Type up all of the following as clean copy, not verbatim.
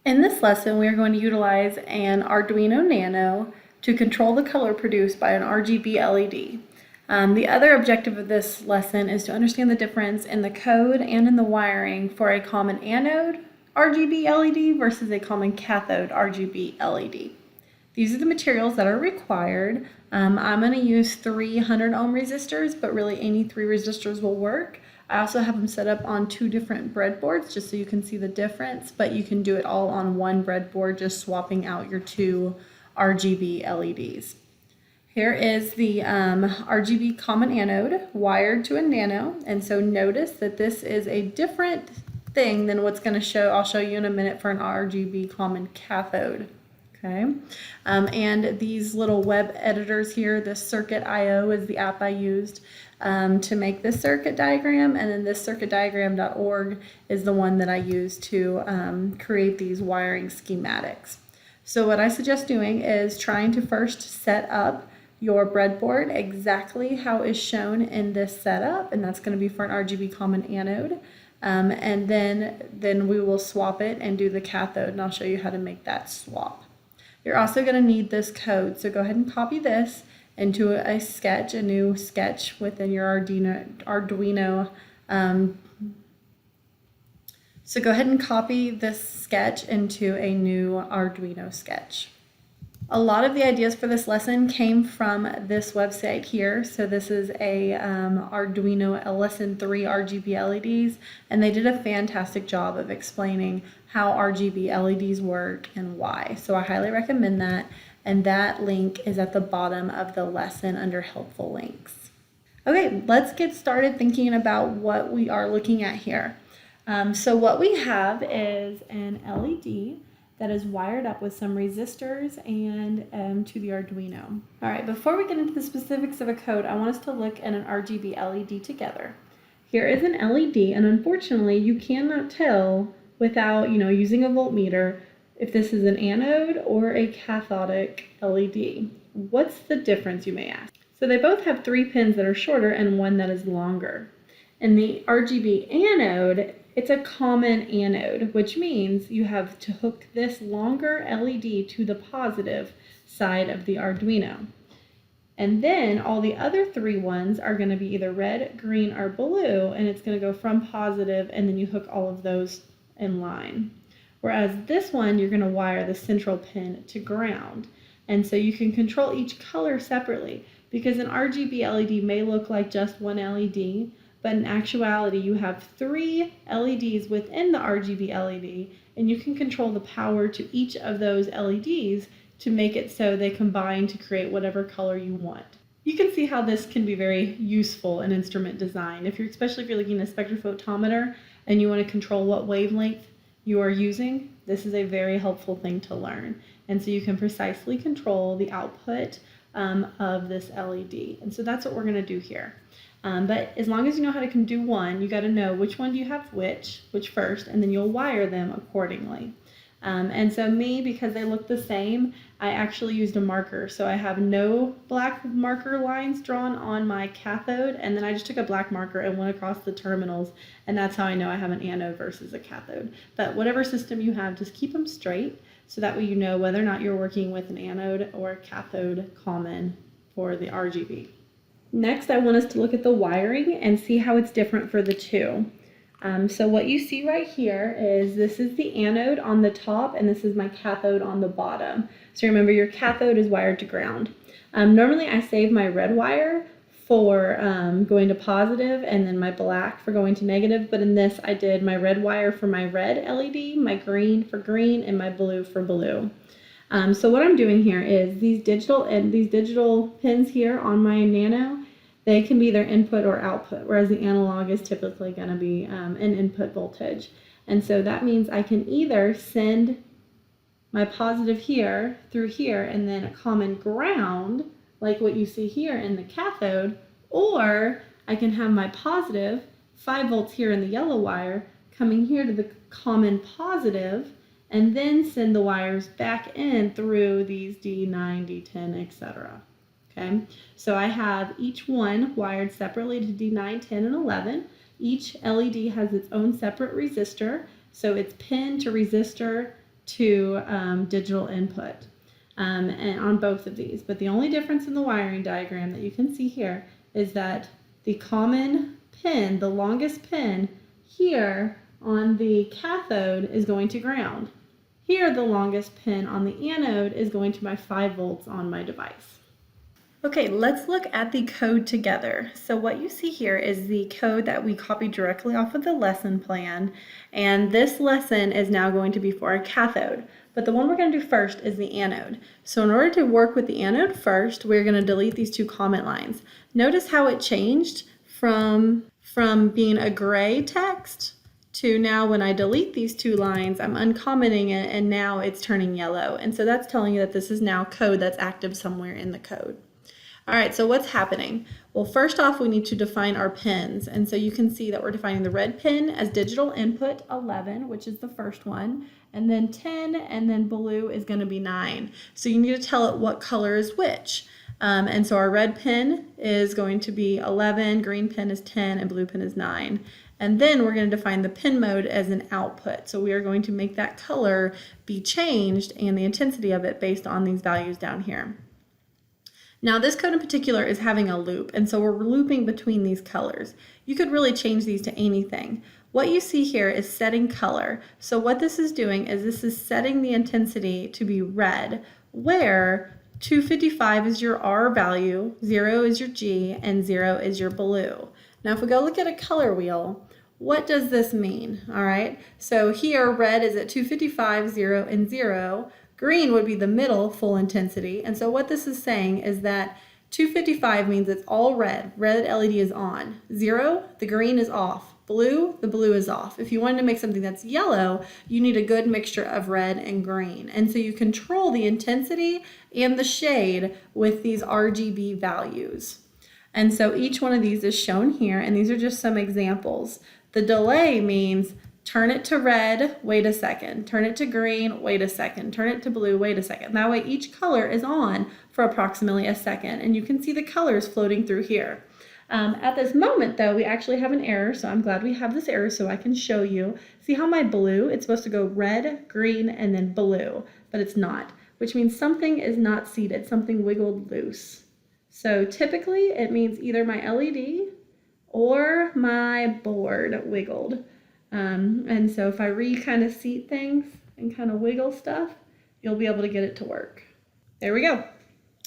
In this lesson, we are going to utilize an Arduino Nano to control the color produced by an RGB LED. The other objective of this lesson is to understand the difference in the code and in the wiring for a common anode RGB LED versus a common cathode RGB LED. These are the materials that are required. I'm going to use 300 ohm resistors, but really any 3 resistors will work. I also have them set up on 2 different breadboards just so you can see the difference, but you can do it all on one breadboard, just swapping out your 2 RGB LEDs. Here is the RGB common anode wired to a nano, and so notice that this is a different thing than what's going to show. I'll show you in a minute for an RGB common cathode. Okay, and these little web editors here, this Circuit IO is the app I used to make this circuit diagram, and then this circuitdiagram.org is the one that I use to create these wiring schematics. So what I suggest doing is trying to first set up your breadboard exactly how is shown in this setup, and that's going to be for an RGB common anode. And then we will swap it and do the cathode, and I'll show you how to make that swap. You're also going to need this code, so go ahead and copy this into a sketch, a new sketch within your Arduino. So go ahead and copy this sketch into a new Arduino sketch. A lot of the ideas for this lesson came from this website here. So this is a Arduino Lesson 3 RGB LEDs, and they did a fantastic job of explaining how RGB LEDs work and why. So I highly recommend that, and that link is at the bottom of the lesson under helpful links. Okay, let's get started thinking about what we are looking at here. So what we have is an LED that is wired up with some resistors and to the Arduino. All right, before we get into the specifics of a code, I want us to look at an RGB LED together. Here is an LED, and unfortunately, you cannot tell without using a voltmeter if this is an anode or a cathodic LED. What's the difference, you may ask? So they both have 3 pins that are shorter and 1 that is longer. In the RGB anode, it's a common anode, which means you have to hook this longer LED to the positive side of the Arduino. And then all the other 3 ones are going to be either red, green, or blue, and it's going to go from positive, and then you hook all of those in line. Whereas this one, you're going to wire the central pin to ground. And so you can control each color separately, because an RGB LED may look like just one LED, but in actuality, you have 3 LEDs within the RGB LED, and you can control the power to each of those LEDs to make it so they combine to create whatever color you want. You can see how this can be very useful in instrument design. Especially if you're looking at a spectrophotometer and you want to control what wavelength you are using, this is a very helpful thing to learn. And so you can precisely control the output of this LED. And so that's what we're going to do here. But as long as you know how to do one, you got to know which one do you have which first, and then you'll wire them accordingly. And so because they look the same, I actually used a marker. So I have no black marker lines drawn on my cathode, and then I just took a black marker and went across the terminals, and that's how I know I have an anode versus a cathode. But whatever system you have, just keep them straight, so that way you know whether or not you're working with an anode or a cathode common for the RGB. Next, I want us to look at the wiring and see how it's different for the 2. So what you see right here is this is the anode on the top, and this is my cathode on the bottom. So remember, your cathode is wired to ground. Normally, I save my red wire for going to positive, and then my black for going to negative, but in this, I did my red wire for my red LED, my green for green, and my blue for blue. So what I'm doing here is these digital pins here on my Nano, they can be either input or output, whereas the analog is typically going to be an input voltage. And so that means I can either send my positive here through here and then a common ground, like what you see here in the cathode, or I can have my positive, 5 volts here in the yellow wire, coming here to the common positive, and then send the wires back in through these D9, D10, etc. Okay, so I have each one wired separately to D9, 10, and 11. Each LED has its own separate resistor, so it's pin to resistor to digital input and on both of these. But the only difference in the wiring diagram that you can see here is that the common pin, the longest pin here on the cathode is going to ground. Here, the longest pin on the anode is going to my 5 volts on my device. Okay, let's look at the code together. So what you see here is the code that we copied directly off of the lesson plan, and this lesson is now going to be for a cathode. But the one we're going to do first is the anode. So in order to work with the anode first, we're going to delete these 2 comment lines. Notice how it changed from being a gray text to now when I delete these 2 lines, I'm uncommenting it and now it's turning yellow. And so that's telling you that this is now code that's active somewhere in the code. All right, so what's happening? Well, first off, we need to define our pins. And so you can see that we're defining the red pin as digital input 11, which is the first one, and then 10, and then blue is going to be 9. So you need to tell it what color is which. And so our red pin is going to be 11, green pin is 10, and blue pin is 9. And then we're going to define the pin mode as an output. So we are going to make that color be changed and the intensity of it based on these values down here. Now this code in particular is having a loop, and so we're looping between these colors. You could really change these to anything. What you see here is setting color. So what this is doing is this is setting the intensity to be red, where 255 is your R value, 0 is your G, and 0 is your blue. Now if we go look at a color wheel, what does this mean? All right, so here red is at 255, 0, and 0. Green would be the middle full intensity. And so what this is saying is that 255 means it's all red. Red LED is on. 0, the green is off. Blue, the blue is off. If you wanted to make something that's yellow, you need a good mixture of red and green. And so you control the intensity and the shade with these RGB values. And so each one of these is shown here, and these are just some examples. The delay means turn it to red, wait a second. Turn it to green, wait a second. Turn it to blue, wait a second. That way each color is on for approximately a second, and you can see the colors floating through here. At this moment, though, we actually have an error, so I'm glad we have this error so I can show you. See how my blue, it's supposed to go red, green, and then blue, but it's not, which means something is not seated, something wiggled loose. So typically it means either my LED or my board wiggled. And so if I kind of seat things and kind of wiggle stuff, you'll be able to get it to work. There we go.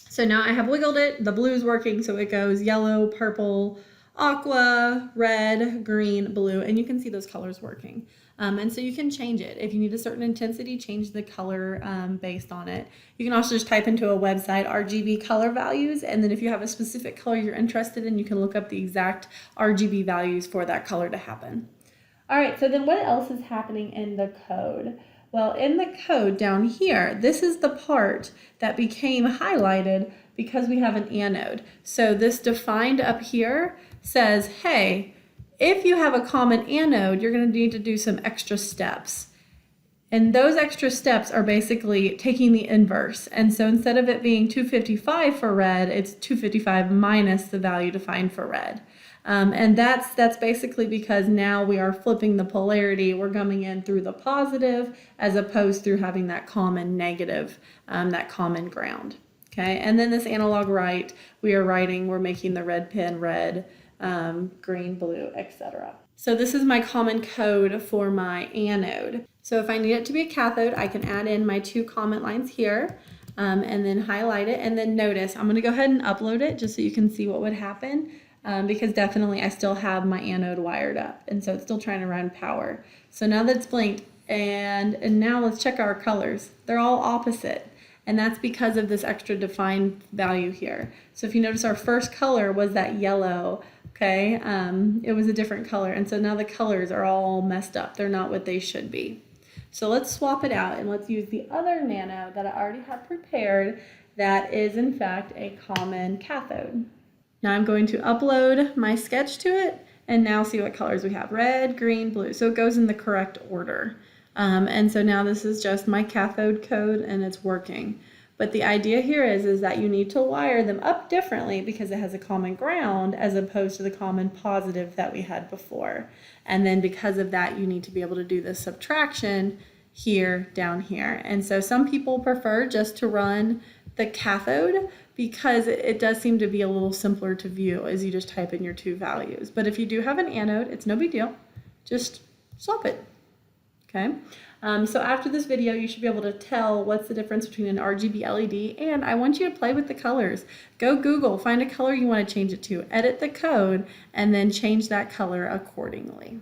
So now I have wiggled it, the blue is working, so it goes yellow, purple, aqua, red, green, blue, and you can see those colors working. And so you can change it. If you need a certain intensity, change the color based on it. You can also just type into a website RGB color values, and then if you have a specific color you're interested in, you can look up the exact RGB values for that color to happen. All right, so then what else is happening in the code? Well, in the code down here, this is the part that became highlighted because we have an anode. So this defined up here says, hey, if you have a common anode, you're going to need to do some extra steps. And those extra steps are basically taking the inverse. And so instead of it being 255 for red, it's 255 minus the value defined for red. And that's basically because now we are flipping the polarity. We're coming in through the positive as opposed through having that common negative, that common ground. Okay, and then this analog write, we're making the red pin red, green, blue, etc. So this is my common code for my anode. So if I need it to be a cathode, I can add in my 2 comment lines here and then highlight it. And then notice, I'm going to go ahead and upload it just so you can see what would happen. Because definitely I still have my anode wired up, and so it's still trying to run power. So now that it's blinked, and now let's check our colors. They're all opposite, and that's because of this extra defined value here. So if you notice, our first color was that yellow, okay? It was a different color, and so now the colors are all messed up. They're not what they should be. So let's swap it out, and let's use the other nano that I already have prepared that is in fact a common cathode. Now I'm going to upload my sketch to it and now see what colors we have. Red, green, blue. So it goes in the correct order. And so now this is just my cathode code and it's working. But the idea here is that you need to wire them up differently because it has a common ground as opposed to the common positive that we had before. And then because of that, you need to be able to do this subtraction here, down here. And so some people prefer just to run the cathode because it does seem to be a little simpler to view as you just type in your two values. But if you do have an anode, it's no big deal. Just swap it. Okay. So after this video, you should be able to tell what's the difference between an RGB LED, and I want you to play with the colors. Go Google, find a color you want to change it to, edit the code, and then change that color accordingly.